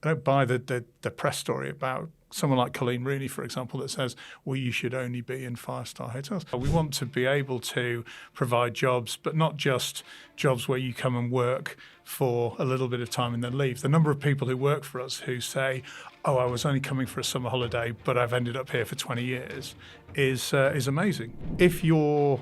I don't buy the press story about someone like Colleen Rooney, for example, that says, well, you should only be in five-star hotels. We want to be able to provide jobs, but not just jobs where you come and work for a little bit of time and then leave. The number of people who work for us who say, oh, I was only coming for a summer holiday, but I've ended up here for 20 years is amazing. If you're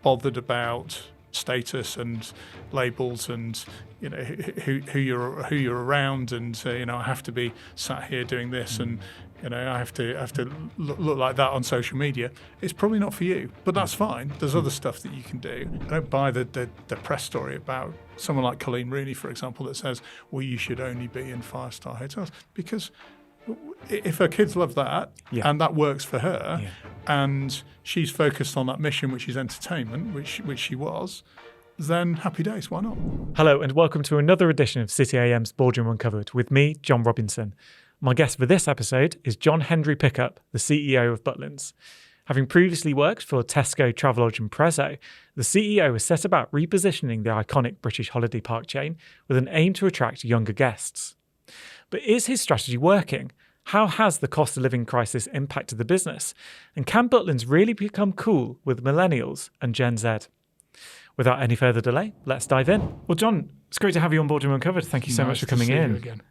bothered about status and labels and who you're around and I have to be sat here doing this and I have to look like that on social media, it's probably not for you, but that's fine. There's other stuff that you can do. I don't buy the press story about someone like Colleen Rooney, for example, that says, well, you should only be in five-star hotels, because if her kids love that and that works for her and she's focused on that mission, which is entertainment, which she was, then happy days, why not? Hello and welcome to another edition of City AM's Boardroom Uncovered with me, Jon Robinson. My guest for this episode is Jon Hendry Pickup, the CEO of Butlins. Having previously worked for Tesco, Travelodge and Prezzo, the CEO has set about repositioning the iconic British holiday park chain with an aim to attract younger guests. But is his strategy working? How has the cost of living crisis impacted the business? And can Butlins really become cool with millennials and Gen Z? Without any further delay, let's dive in. Well, Jon, it's great to have you on Boardroom Uncovered. Thank you so much for coming in. Again.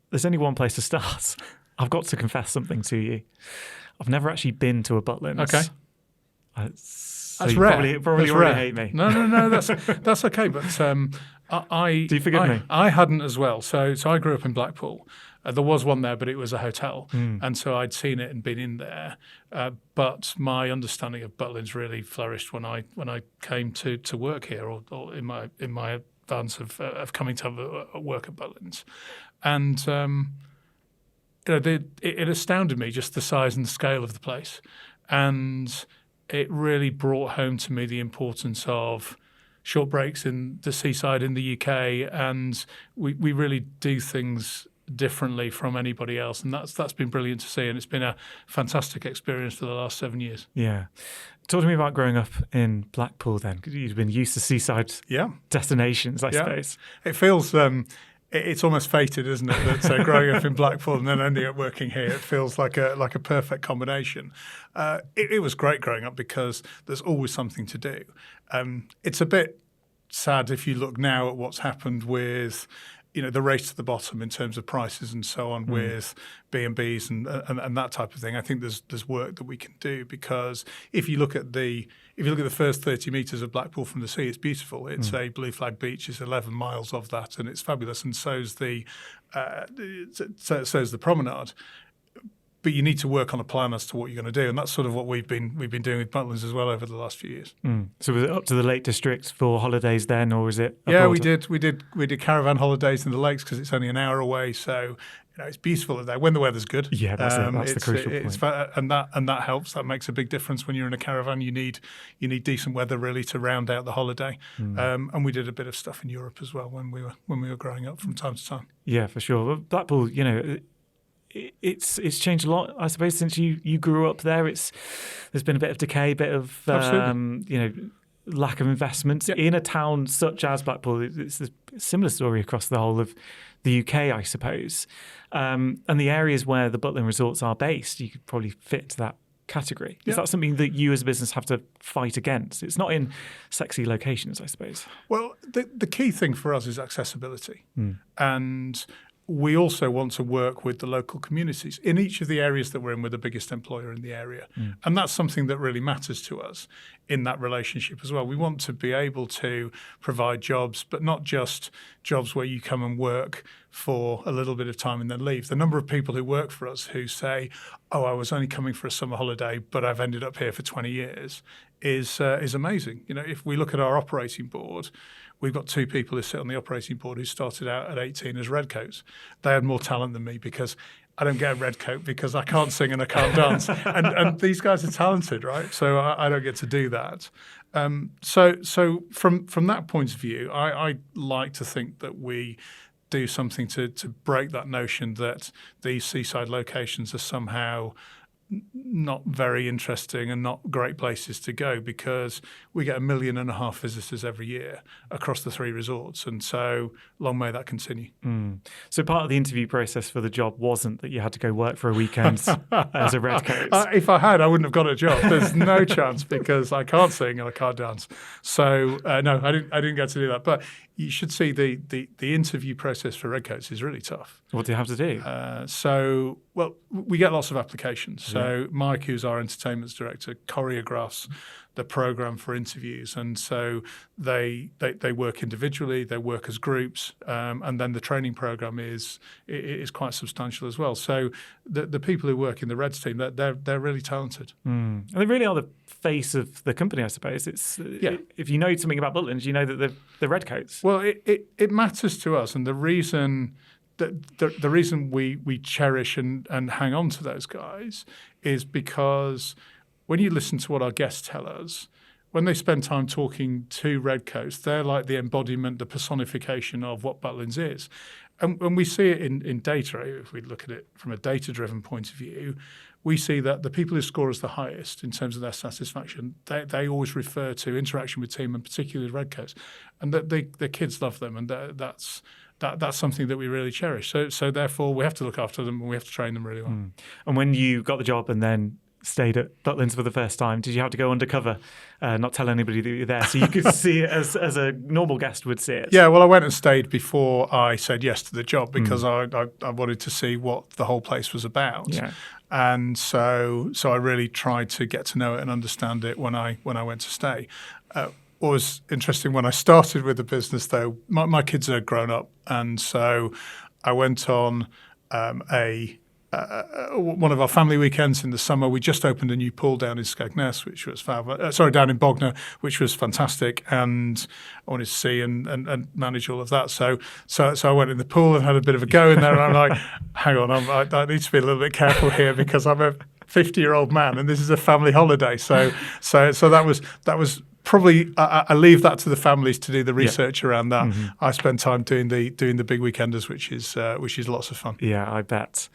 There's only one place to start. I've got to confess something to you. I've never actually been to a Butlins. Okay. So that's you rare. Probably that's already rare. hate me. No, that's okay. But do you forgive me? I hadn't as well. So I grew up in Blackpool. There was one there, but it was a hotel, and so I'd seen it and been in there. But my understanding of Butlins really flourished when I came to work here, or in my advance of coming to have a work at Butlins, and it astounded me just the size and the scale of the place, and it really brought home to me the importance of short breaks in the seaside in the UK, and we really do things differently from anybody else, and that's been brilliant to see, and it's been a fantastic experience for the last 7 years. Yeah. Talk to me about growing up in Blackpool then, because you've been used to seaside destinations, I suppose. It feels it's almost fated, isn't it, that growing up in Blackpool and then ending up working here, it feels like a perfect combination. It was great growing up because there's always something to do. It's a bit sad if you look now at what's happened with the race to the bottom in terms of prices and so on with B&Bs and that type of thing. I think there's work that we can do, because if you look at the first 30 metres of Blackpool from the sea, it's beautiful. It's a blue flag beach. It's 11 miles of that, and it's fabulous. And so's the promenade. But you need to work on a plan as to what you're going to do, and that's sort of what we've been doing with Butlins as well over the last few years. So was it up to the Lake District for holidays then, or was it? Yeah, we did caravan holidays in the lakes because it's only an hour away. So it's beautiful there when the weather's good. Yeah, that's the crucial point. And that helps. That makes a big difference when you're in a caravan. You need decent weather really to round out the holiday. And we did a bit of stuff in Europe as well when we were growing up from time to time. Yeah, for sure. Blackpool, it's changed a lot, I suppose, since you grew up there. There's been a bit of decay, a bit of lack of investment in a town such as Blackpool. It's a similar story across the whole of the UK, I suppose. And the areas where the Butlin resorts are based, you could probably fit into that category. Is that something that you as a business have to fight against? It's not in sexy locations, I suppose. Well, the key thing for us is accessibility, and we also want to work with the local communities in each of the areas that we're in. We're the biggest employer in the area. And that's something that really matters to us in that relationship as well. We want to be able to provide jobs, but not just jobs where you come and work for a little bit of time and then leave. The number of people who work for us who say, oh, I was only coming for a summer holiday, but I've ended up here for 20 years is amazing. If we look at our operating board, we've got two people who sit on the operating board who started out at 18 as redcoats. They had more talent than me because I don't get a red coat because I can't sing and I can't dance. And these guys are talented, right? So I don't get to do that. So from that point of view, I like to think that we do something to break that notion that these seaside locations are somehow not very interesting and not great places to go, because we get 1.5 million visitors every year across the 3 resorts. And so long may that continue. So part of the interview process for the job wasn't that you had to go work for a weekend as a redcoat? If I had, I wouldn't have got a job. There's no chance, because I can't sing and I can't dance. So no, I didn't get to do that. But you should see the interview process for redcoats is really tough. What do you have to do? Well, we get lots of applications. So Mike, who's our entertainment director, choreographs the program for interviews, and so they work individually, they work as groups, and then the training program is quite substantial as well. So the people who work in the Reds team, they're really talented. And they really are the face of the company, I suppose. If you know something about Butlins, you know that the redcoats. Well, it matters to us, and the reason we cherish and hang on to those guys is because when you listen to what our guests tell us, when they spend time talking to redcoats, they're like the embodiment, the personification of what Butlins is. And we see it in data. If we look at it from a data-driven point of view, we see that the people who score us the highest in terms of their satisfaction, they always refer to interaction with team, and particularly redcoats, and that the kids love them, and that's something that we really cherish. So therefore, we have to look after them, and we have to train them really well. And when you got the job and then stayed at Butlins for the first time, did you have to go undercover, not tell anybody that you were there, so you could see it as a normal guest would see it? Yeah, well, I went and stayed before I said yes to the job, because I wanted to see what the whole place was about. Yeah. And so I really tried to get to know it and understand it when I went to stay. What was interesting, when I started with the business, though, my kids are grown up, and so I went on one of our family weekends in the summer. We just opened a new pool down in Skegness, which was down in Bognor, which was fantastic, and I wanted to see and manage all of that. So I went in the pool and had a bit of a go in there, and I'm like, hang on, I need to be a little bit careful here, because I'm a 50-year-old man and this is a family holiday. So that was probably I leave that to the families to do the research around that. I spend time doing the big weekenders, which is lots of fun. Yeah, I bet.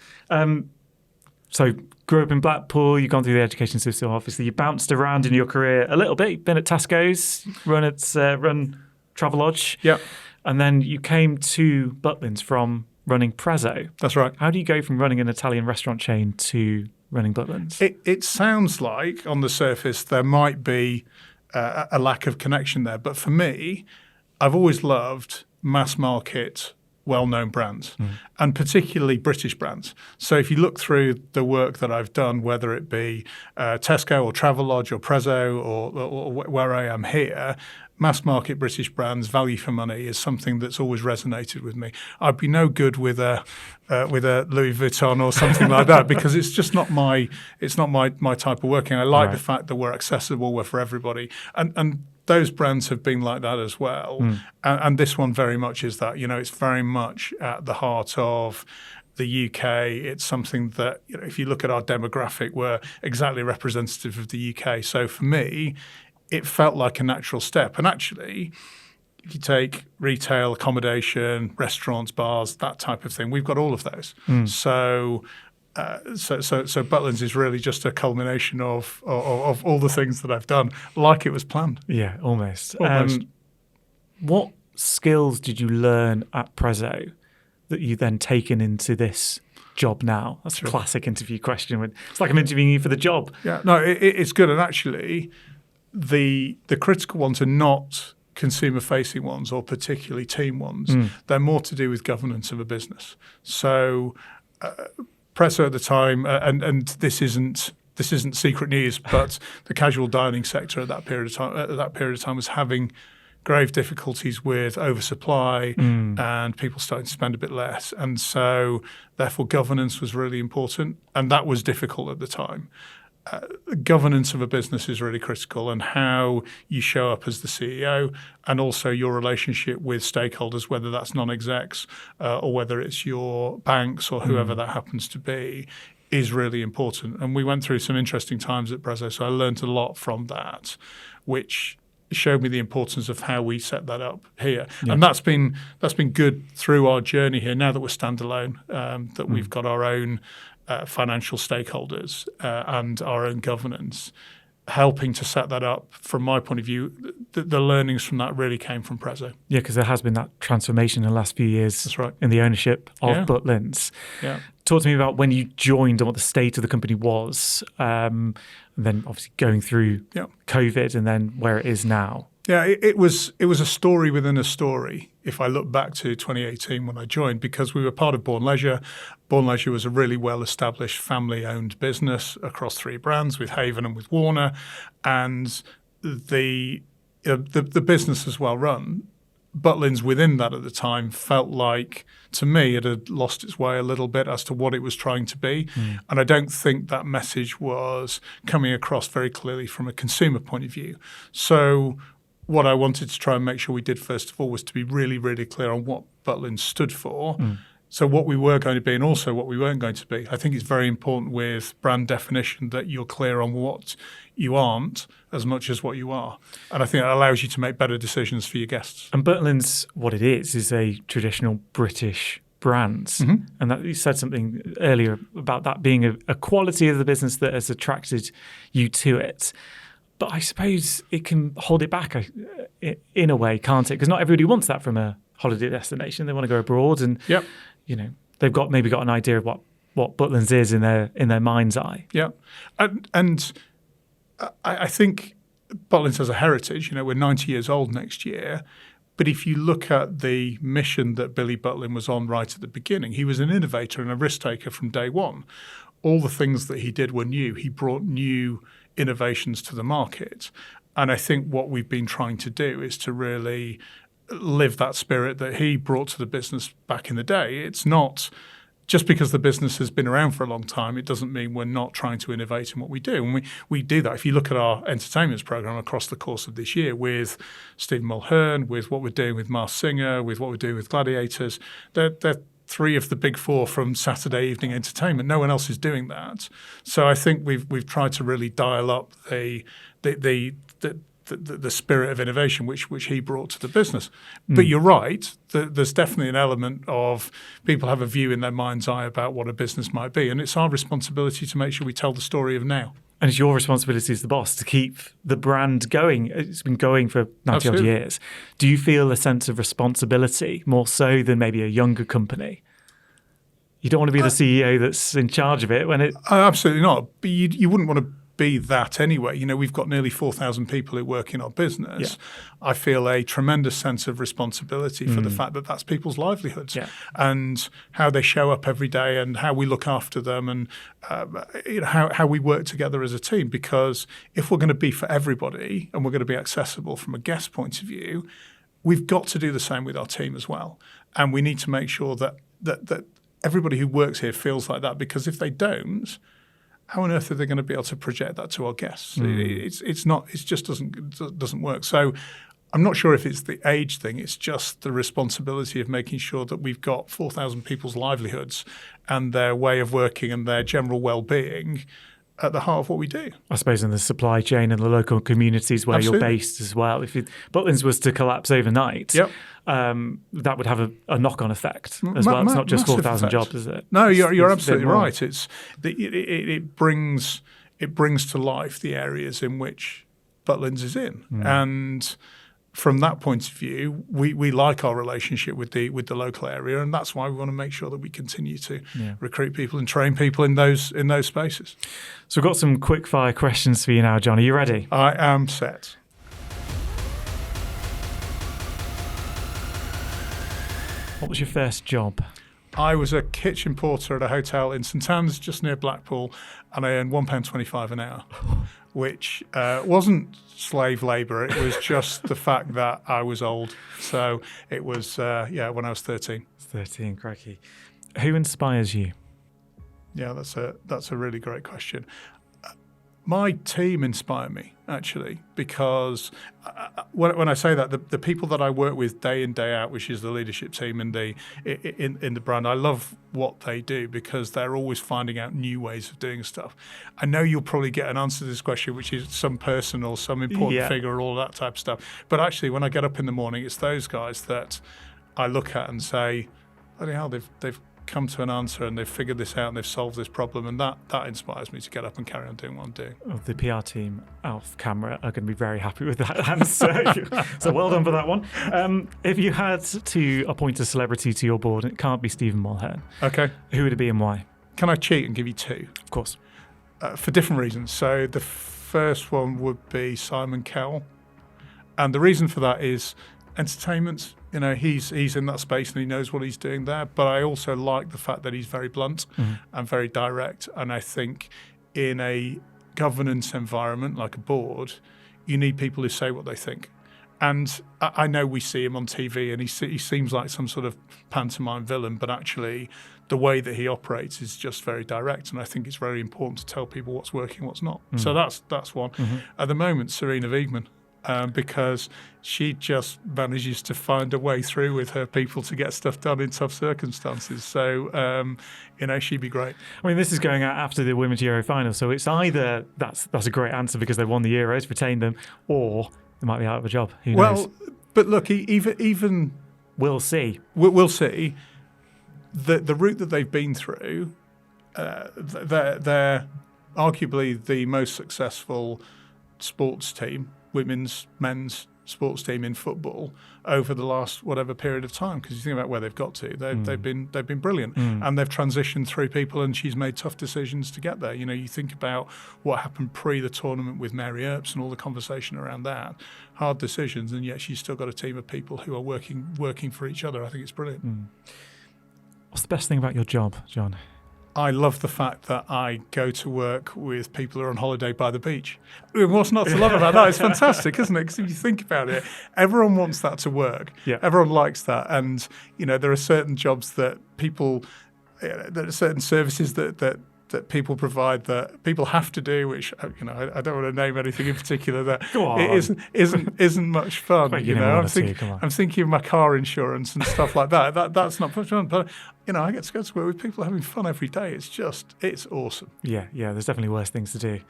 So grew up in Blackpool. You've gone through the education system. Obviously, you bounced around in your career a little bit. You've been at Tesco's, run Travelodge. Yeah, and then you came to Butlins from running Prezzo. That's right. How do you go from running an Italian restaurant chain to running Butlins? It sounds like on the surface there might be a lack of connection there. But for me, I've always loved mass market, well-known brands, and particularly British brands. So if you look through the work that I've done, whether it be Tesco or Travelodge or Prezzo or where I am here, mass market British brands, value for money, is something that's always resonated with me. I'd be no good with a Louis Vuitton or something like that, because it's just not my type of working. I like the fact that we're accessible, we're for everybody, and those brands have been like that as well. And this one very much is that. It's very much at the heart of the UK. It's something that, if you look at our demographic, we're exactly representative of the UK. So for me, it felt like a natural step. And actually, if you take retail, accommodation, restaurants, bars, that type of thing, we've got all of those. So Butlins is really just a culmination of all the things that I've done, like it was planned. Yeah, almost. What skills did you learn at Prezzo that you then taken into this job now? That's a classic interview question. It's like I'm interviewing you for the job. Yeah, no, it's good. And actually, the critical ones are not consumer-facing ones or particularly team ones. They're more to do with governance of a business. So Prezzo at the time, and this isn't secret news, but the casual dining sector at that period of time was having grave difficulties with oversupply and people starting to spend a bit less. And so therefore governance was really important, and that was difficult at the time. Governance of a business is really critical, and how you show up as the CEO, and also your relationship with stakeholders, whether that's non-execs or whether it's your banks or whoever that happens to be, is really important. And we went through some interesting times at Prezzo, so I learned a lot from that, which showed me the importance of how we set that up here. And that's been good through our journey here. Now that we're standalone, that we've got our own financial stakeholders and our own governance, helping to set that up. From my point of view, the learnings from that really came from Prezzo. Yeah, because there has been that transformation in the last few years. That's right. In the ownership of Butlins. Yeah. Talk to me about when you joined and what the state of the company was, and then obviously going through COVID and then where it is now. Yeah, it was a story within a story. If I look back to 2018 when I joined, because we were part of Bourne Leisure. Bourne Leisure was a really well-established family-owned business across 3 brands with Haven and with Warner, and the business is well run. Butlins within that at the time felt like, to me, it had lost its way a little bit as to what it was trying to be. And I don't think that message was coming across very clearly from a consumer point of view. So what I wanted to try and make sure we did, first of all, was to be really, really clear on what Butlins stood for. So what we were going to be and also what we weren't going to be. I think it's very important with brand definition that you're clear on what you aren't as much as what you are. And I think it allows you to make better decisions for your guests. And Butlins, what it is a traditional British brand. And that, you said something earlier about that being a quality of the business that has attracted you to it. But I suppose it can hold it back in a way, can't it? Because not everybody wants that from a holiday destination. They want to go abroad, and they've got an idea of what Butlins is in their mind's eye. Yeah, and I think Butlins has a heritage. We're 90 years old next year. But if you look at the mission that Billy Butlin was on right at the beginning, he was an innovator and a risk taker from day one. All the things that he did were new. He brought new innovations to the market. And I think what we've been trying to do is to really live that spirit that he brought to the business back in the day. It's not just because the business has been around for a long time, it doesn't mean we're not trying to innovate in what we do. And we do that. If you look at our entertainment program across the course of this year with Stephen Mulhern, with what we're doing with Masked Singer, with what we're doing with Gladiators, they're 3 of the big 4 from Saturday evening entertainment. No one else is doing that. So I think we've tried to really dial up the spirit of innovation which he brought to the business. But you're right, there's definitely an element of people have a view in their mind's eye about what a business might be, and it's our responsibility to make sure we tell the story of now. And it's your responsibility as the boss to keep the brand going. It's been going for 90 odd years. Do you feel a sense of responsibility more so than maybe a younger company? You don't want to be the CEO that's in charge of it when it... Absolutely not. But you wouldn't want to be that anyway. We've got nearly 4,000 people who work in our business. I feel a tremendous sense of responsibility for the fact that that's people's livelihoods and how they show up every day and how we look after them and how we work together as a team. Because if we're going to be for everybody and we're going to be accessible from a guest point of view, we've got to do the same with our team as well. And we need to make sure that everybody who works here feels like that, because if they don't, how on earth are they going to be able to project that to our guests? It just doesn't work. So I'm not sure if it's the age thing. It's just the responsibility of making sure that we've got 4,000 people's livelihoods and their way of working and their general well-being at the heart of what we do. I suppose in the supply chain and the local communities where you're based as well. If Butlins was to collapse overnight, that would have a knock-on effect as well. It's not just 4,000 jobs, is it? No, you're absolutely right. It brings to life the areas in which Butlins is in, and from that point of view, we like our relationship with the local area, and that's why we want to make sure that we continue to recruit people and train people in those spaces. So we've got some quick-fire questions for you now, Jon. Are you ready? I am set. What was your first job? I was a kitchen porter at a hotel in St Anne's, just near Blackpool, and I earned £1.25 an hour, which wasn't slave labour. It was just the fact that I was old. So it was, when I was 13. 13, crikey. Who inspires you? Yeah, that's a really great question. My team inspire me, actually, because when I say that, the people that I work with day in, day out, which is the leadership team in the brand, I love what they do because they're always finding out new ways of doing stuff. I know you'll probably get an answer to this question, which is some person or some important figure or all that type of stuff. But actually, when I get up in the morning, it's those guys that I look at and say, bloody hell, they've come to an answer and they've figured this out and they've solved this problem, and that inspires me to get up and carry on doing what I'm doing. The PR team off camera are going to be very happy with that answer. So well done for that one. If you had to appoint a celebrity to your board, it can't be Stephen Mulhern. Okay. Who would it be and why? Can I cheat and give you two? Of course. For different reasons. So the first one would be Simon Cowell. And the reason for that is entertainment. You know, he's in that space and he knows what he's doing there. But I also like the fact that he's very blunt and very direct. And I think in a governance environment like a board, you need people who say what they think. And I know we see him on TV and he seems like some sort of pantomime villain, but actually the way that he operates is just very direct. And I think it's very important to tell people what's working, what's not. So that's one. At the moment, Serena Wiegmann. Because she just manages to find a way through with her people to get stuff done in tough circumstances. So, she'd be great. I mean, this is going out after the Women's Euro final, so it's either that's a great answer because they won the Euros, retained them, or they might be out of a job. Who knows? But look, even we'll see. We'll see. The route that they've been through, they're arguably the most successful sports team, women's, men's sports team in football over the last whatever period of time. Because you think about where they've got to, they've been brilliant, and they've transitioned through people, and she's made tough decisions to get there. You know, you think about what happened pre the tournament with Mary Earps and all the conversation around that, hard decisions, and yet she's still got a team of people who are working for each other. I think it's brilliant. What's the best thing about your job, Jon? I love the fact that I go to work with people who are on holiday by the beach. I mean, what's not to love about that? It's fantastic, isn't it? Because if you think about it, everyone wants that to work. Yeah. Everyone likes that. And, there are certain jobs that there are certain services that people provide that people have to do, which, I don't want to name anything in particular that it isn't much fun. I'm thinking of my car insurance and stuff like that. That's not much fun. But, I get to go to work with people having fun every day. It's awesome. Yeah, there's definitely worse things to do.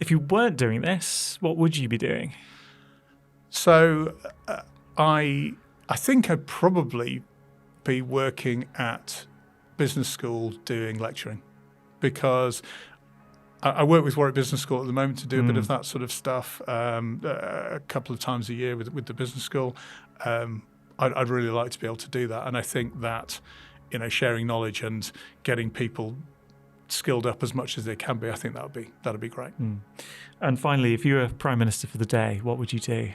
If you weren't doing this, what would you be doing? So I think I'd probably be working at business school doing lecturing. Because I work with Warwick Business School at the moment to do a bit of that sort of stuff a couple of times a year with the business school. I'd really like to be able to do that. And I think that, sharing knowledge and getting people skilled up as much as they can be, I think that'd be great. And finally, if you were Prime Minister for the day, what would you do?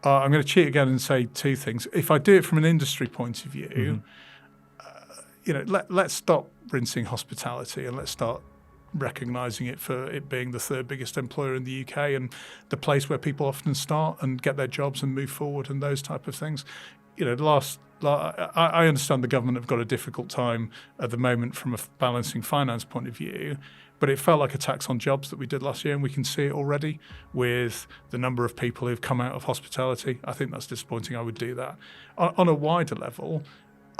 I'm going to cheat again and say two things. If I do it from an industry point of view, let's stop rinsing hospitality and let's start recognising it for it being the third biggest employer in the UK and the place where people often start and get their jobs and move forward and those type of things. I understand the government have got a difficult time at the moment from a balancing finance point of view, but it felt like a tax on jobs that we did last year, and we can see it already with the number of people who've come out of hospitality. I think that's disappointing. I would do that. On a wider level,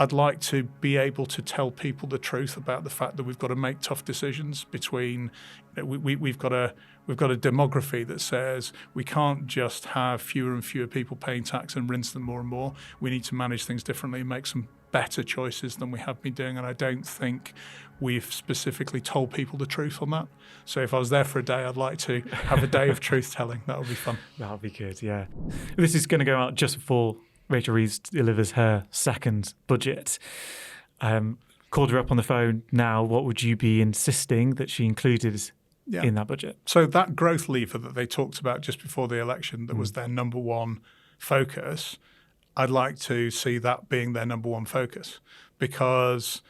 I'd like to be able to tell people the truth about the fact that we've got to make tough decisions between, we've got a demography that says we can't just have fewer and fewer people paying tax and rinse them more and more. We need to manage things differently and make some better choices than we have been doing. And I don't think we've specifically told people the truth on that. So if I was there for a day, I'd like to have a day of truth telling. That would be fun. That would be good, yeah. This is going to go out just before Rachel Reeves delivers her second budget. Called her up on the phone now. What would you be insisting that she included in that budget? So that growth lever that they talked about just before the election, that was their number one focus, I'd like to see that being their number one focus, because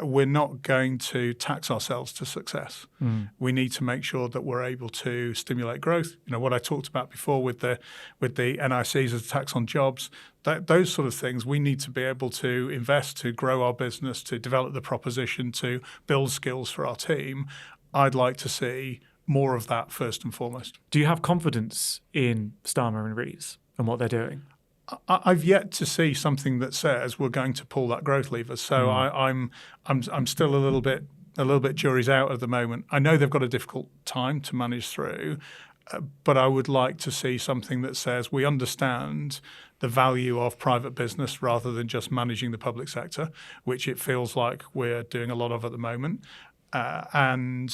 we're not going to tax ourselves to success. We need to make sure that we're able to stimulate growth. What I talked about before with the NICs as a tax on jobs, those sort of things, we need to be able to invest to grow our business, to develop the proposition, to build skills for our team. I'd like to see more of that first and foremost. Do you have confidence in Starmer and Reeves and what they're doing? I've yet to see something that says we're going to pull that growth lever. So I'm still a little bit jury's out at the moment. I know they've got a difficult time to manage through, but I would like to see something that says we understand the value of private business rather than just managing the public sector, which it feels like we're doing a lot of at the moment. I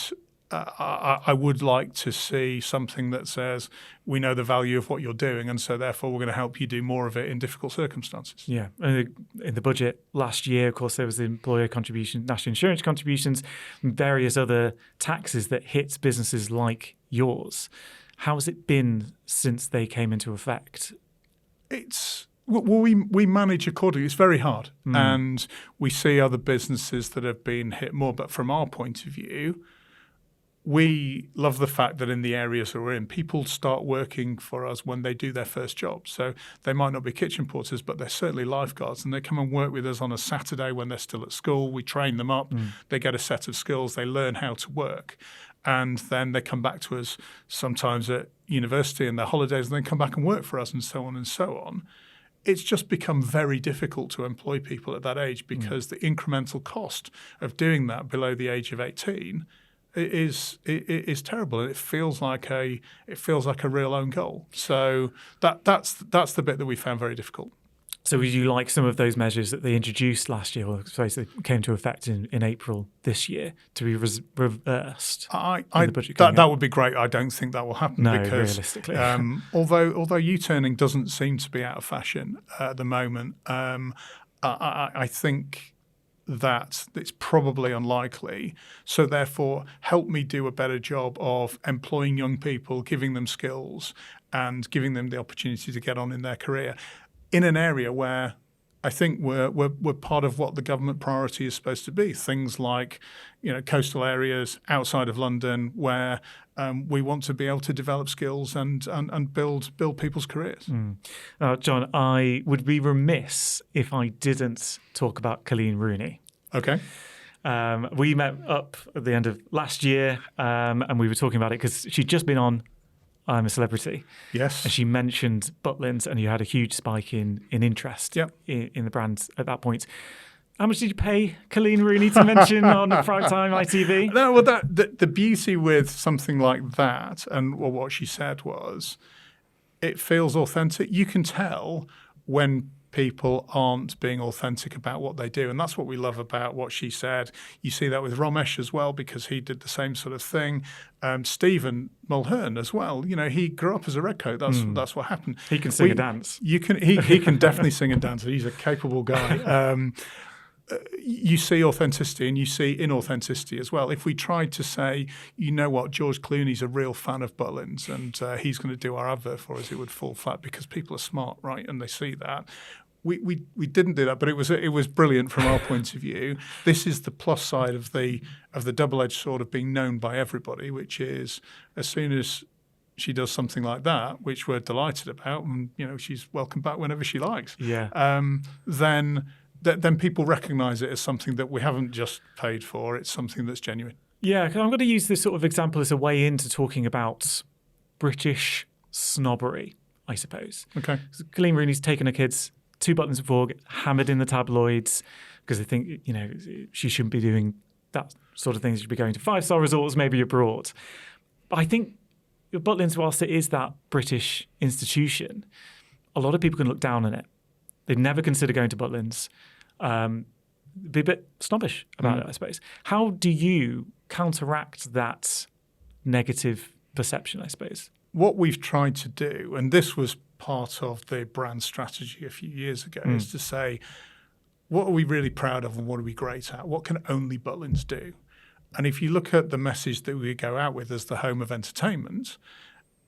would like to see something that says we know the value of what you're doing, and so therefore we're going to help you do more of it in difficult circumstances. Yeah. In the budget last year, of course, there was the employer contribution, national insurance contributions, and various other taxes that hit businesses like yours. How has it been since they came into effect? We manage accordingly. It's very hard, and we see other businesses that have been hit more. But from our point of view, we love the fact that in the areas that we're in, people start working for us when they do their first job. So they might not be kitchen porters, but they're certainly lifeguards, and they come and work with us on a Saturday when they're still at school. We train them up. They get a set of skills. They learn how to work. And then they come back to us sometimes at university and their holidays, and then come back and work for us, and so on and so on. It's just become very difficult to employ people at that age because the incremental cost of doing that below the age of 18 is terrible, and it feels like a real own goal. So that's the bit that we found very difficult. So would you like some of those measures that they introduced last year, or I suppose they came to effect in April this year, to be reversed? In the budget that would be great. I don't think that will happen because realistically. although U-turning doesn't seem to be out of fashion at the moment, I think that it's probably unlikely. So therefore, help me do a better job of employing young people, giving them skills and giving them the opportunity to get on in their career in an area where I think we're part of what the government priority is supposed to be. Things like, coastal areas outside of London where we want to be able to develop skills and build people's careers. Jon, I would be remiss if I didn't talk about Colleen Rooney. Okay. We met up at the end of last year and we were talking about it because she'd just been on I'm a Celebrity. Yes. And she mentioned Butlins, and you had a huge spike in interest Yep. in the brand at that point. How much did you pay Colleen Rooney to mention on primetime ITV? No, well, the beauty with something like that, and what she said was, it feels authentic. You can tell when people aren't being authentic about what they do, and that's what we love about what she said. You see that with Romesh as well, because he did the same sort of thing. Stephen Mulhern as well. He grew up as a redcoat. That's what happened. He can sing and dance. He can definitely sing and dance. He's a capable guy. You see authenticity and you see inauthenticity as well. If we tried to say, George Clooney's a real fan of Butlins and he's going to do our advert for us, it would fall flat because people are smart, right? And they see that. We didn't do that, but it was brilliant from our point of view. This is the plus side of the double-edged sword of being known by everybody, which is as soon as she does something like that, which we're delighted about, and she's welcome back whenever she likes. Yeah. Then people recognise it as something that we haven't just paid for. It's something that's genuine. Yeah, I'm going to use this sort of example as a way into talking about British snobbery, I suppose. Okay. So Colleen Rooney's taken her kids to Butlins before, getting in the tabloids because they think, she shouldn't be doing that sort of thing. She should be going to 5-star resorts, maybe abroad. But I think Butlins, whilst it is that British institution, a lot of people can look down on it. They'd never consider going to Butlins. Be a bit snobbish about it, I suppose. How do you counteract that negative perception, I suppose? What we've tried to do, and this was part of the brand strategy a few years ago, is to say, what are we really proud of and what are we great at? What can only Butlins do? And if you look at the message that we go out with as the home of entertainment,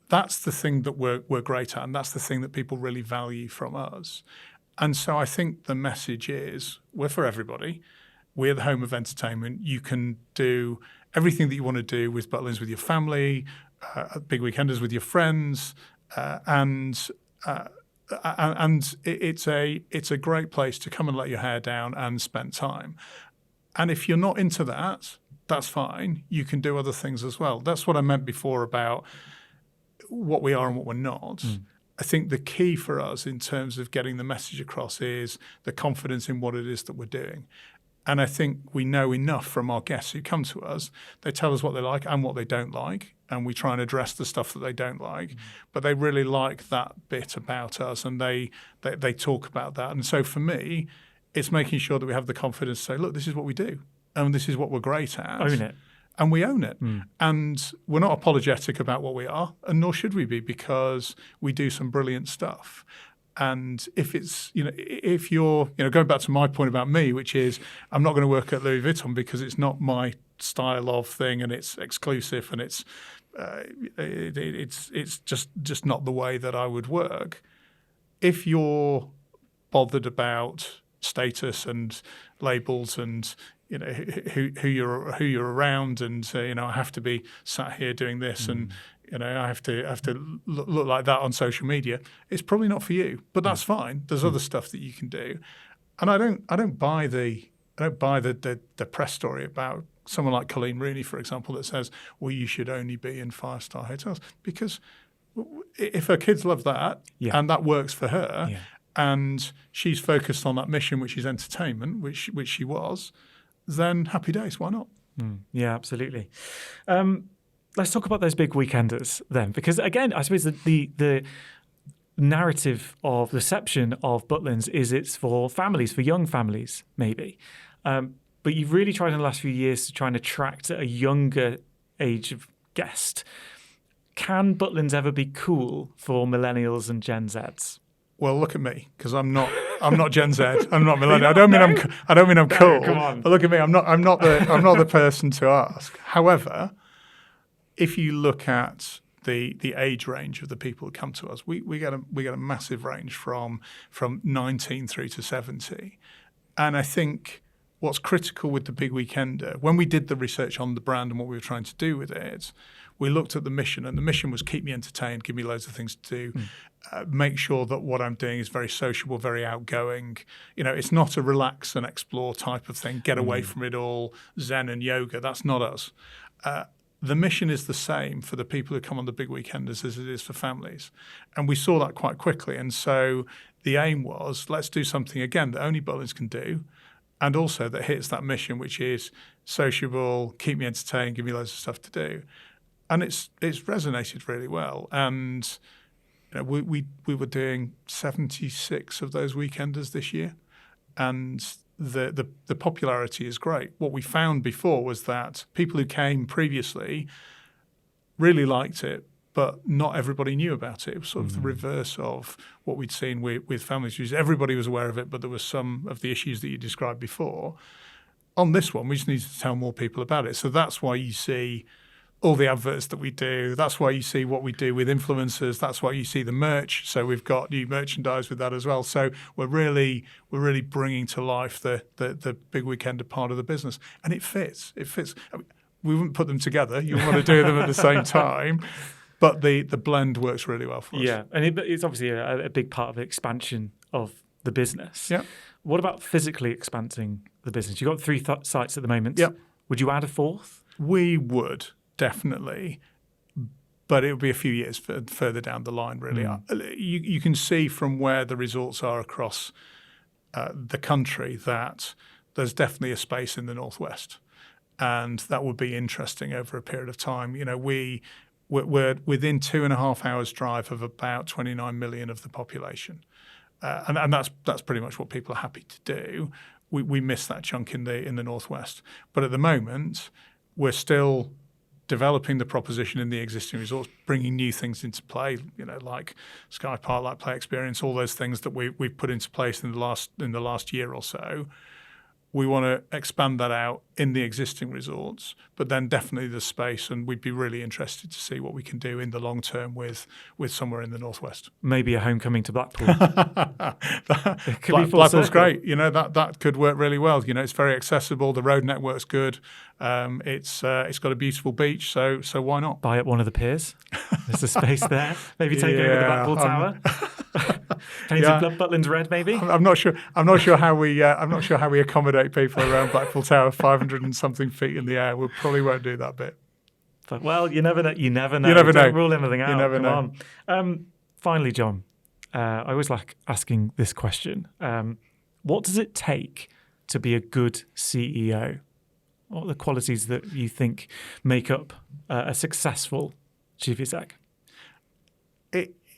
that's the thing that we're great at, and that's the thing that people really value from us. And so I think the message is, we're for everybody. We're the home of entertainment. You can do everything that you want to do with Butlins, with your family, big weekenders with your friends, and it's a great place to come and let your hair down and spend time. And if you're not into that, that's fine. You can do other things as well. That's what I meant before about what we are and what we're not. I think the key for us in terms of getting the message across is the confidence in what it is that we're doing. And I think we know enough from our guests who come to us. They tell us what they like and what they don't like, and we try and address the stuff that they don't like. But they really like that bit about us, and they talk about that. And so for me, it's making sure that we have the confidence to say, look, this is what we do, and this is what we're great at. Own it. And we own it. And we're not apologetic about what we are, and nor should we be, because we do some brilliant stuff. And if it's, if you're, going back to my point about me, which is I'm not going to work at Louis Vuitton because it's not my style of thing, and it's exclusive, and it's just not the way that I would work. If you're bothered about status and labels and who you're around, and I have to be sat here doing this, and I have to look like that on social media. It's probably not for you, but that's fine. There's other stuff that you can do, and I don't buy the press story about someone like Colleen Rooney, for example, that says, well, you should only be in 5-star hotels, because if her kids love that and that works for her, and she's focused on that mission, which is entertainment, which she was, then happy days. Why not? Yeah, absolutely. Let's talk about those big weekenders then, because again, I suppose the narrative of reception of Butlins is it's for families, for young families, maybe. But you've really tried in the last few years to try and attract a younger age of guest. Can Butlins ever be cool for millennials and Gen Zs? Well, look at me, because I'm not Gen Z. I'm not millennial. I don't mean I'm cool. Come on. But look at me. I'm not the person to ask. However, if you look at the age range of the people who come to us, we get a massive range from 19 through to 70, and I think what's critical with the Big Weekender, when we did the research on the brand and what we were trying to do with it, we looked at the mission, and the mission was keep me entertained, give me loads of things to do, make sure that what I'm doing is very sociable, very outgoing. It's not a relax and explore type of thing, get away from it all, Zen and yoga. That's not us. The mission is the same for the people who come on the Big Weekenders as it is for families. And we saw that quite quickly. And so the aim was, let's do something, again, that only Butlins can do, and also that hits that mission, which is sociable, keep me entertained, give me loads of stuff to do. And it's resonated really well. And we were doing 76 of those weekenders this year, and the popularity is great. What we found before was that people who came previously really liked it, but not everybody knew about it. It was sort of the reverse of what we'd seen with family issues. Everybody was aware of it, but there were some of the issues that you described before. On this one, we just need to tell more people about it. So that's why you see all the adverts that we do. That's why you see what we do with influencers. That's why you see the merch. So we've got new merchandise with that as well. So we're really bringing to life the Big Weekender part of the business, and it fits. It fits. I mean, we wouldn't put them together. You want to do them at the same time, but the blend works really well for us. Yeah, and it's obviously a big part of the expansion of the business. Yeah. What about physically expanding the business? You've got 3 sites at the moment. Yeah. Would you add a 4th? We would. Definitely, but it would be a few years further down the line, really. You can see from where the resorts are across the country that there's definitely a space in the Northwest, and that would be interesting over a period of time. We're within 2.5 hours drive of about 29 million of the population, and that's pretty much what people are happy to do. We miss that chunk in the Northwest, but at the moment we're still developing the proposition in the existing resorts, bringing new things into play, like Sky Park, like Play Experience, all those things that we've put into place in the last year or so. We want to expand that out in the existing resorts, but then definitely the space, and we'd be really interested to see what we can do in the long term with somewhere in the Northwest. Maybe a homecoming to Blackpool. Blackpool's great. That could work really well. It's very accessible. The road network's good. It's got a beautiful beach, so why not? Buy up one of the piers. There's a space there. Maybe take over the Blackpool Tower. Painted Butlins red, maybe. I'm not sure how we accommodate people around Blackpool Tower 5 100 and something feet in the air. We probably won't do that bit. But, well, you never know. You never know. You never Don't know. rule anything out. You never Come know. on. Finally, Jon, I always like asking this question. What does it take to be a good CEO? What are the qualities that you think make up a successful chief exec?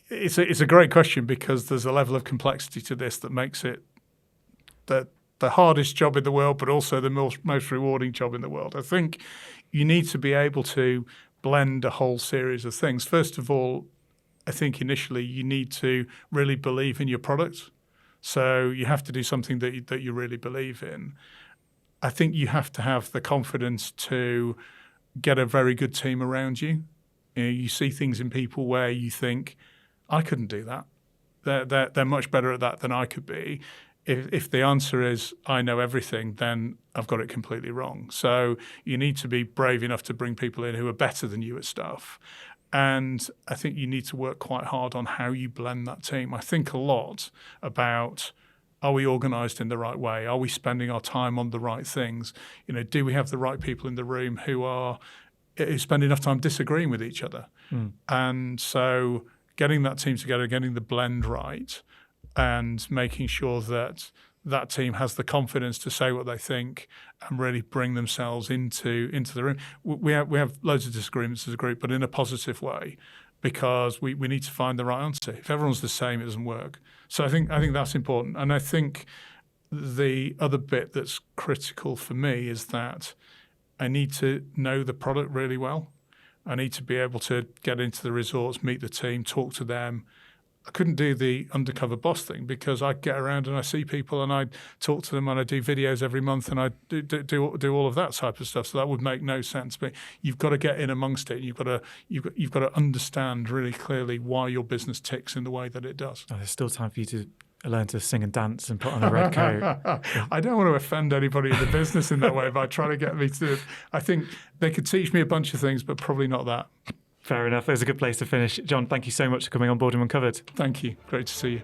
It's a great question, because there's a level of complexity to this that makes it the hardest job in the world, but also the most rewarding job in the world. I think you need to be able to blend a whole series of things. First of all, I think initially you need to really believe in your product. So you have to do something that you really believe in. I think you have to have the confidence to get a very good team around you. You see things in people where you think, I couldn't do that. They're much better at that than I could be. If the answer is, I know everything, then I've got it completely wrong. So you need to be brave enough to bring people in who are better than you at stuff. And I think you need to work quite hard on how you blend that team. I think a lot about, are we organised in the right way? Are we spending our time on the right things? Do we have the right people in the room who spend enough time disagreeing with each other? And so getting that team together, getting the blend right, and making sure that that team has the confidence to say what they think and really bring themselves into the room. We have loads of disagreements as a group, but in a positive way, because we need to find the right answer. If everyone's the same, it doesn't work. So I think that's important. And I think the other bit that's critical for me is that I need to know the product really well. I need to be able to get into the resorts, meet the team, talk to them. I couldn't do the undercover boss thing, because I get around and I see people and I talk to them and I do videos every month and I do all of that type of stuff. So that would make no sense. But you've got to get in amongst it. You've got to understand really clearly why your business ticks in the way that it does. Oh, there's still time for you to learn to sing and dance and put on a red coat. I don't want to offend anybody in the business in that way by trying to get me to. I think they could teach me a bunch of things, but probably not that. Fair enough. There's a good place to finish. Jon, thank you so much for coming on Boardroom Uncovered. Thank you. Great to see you.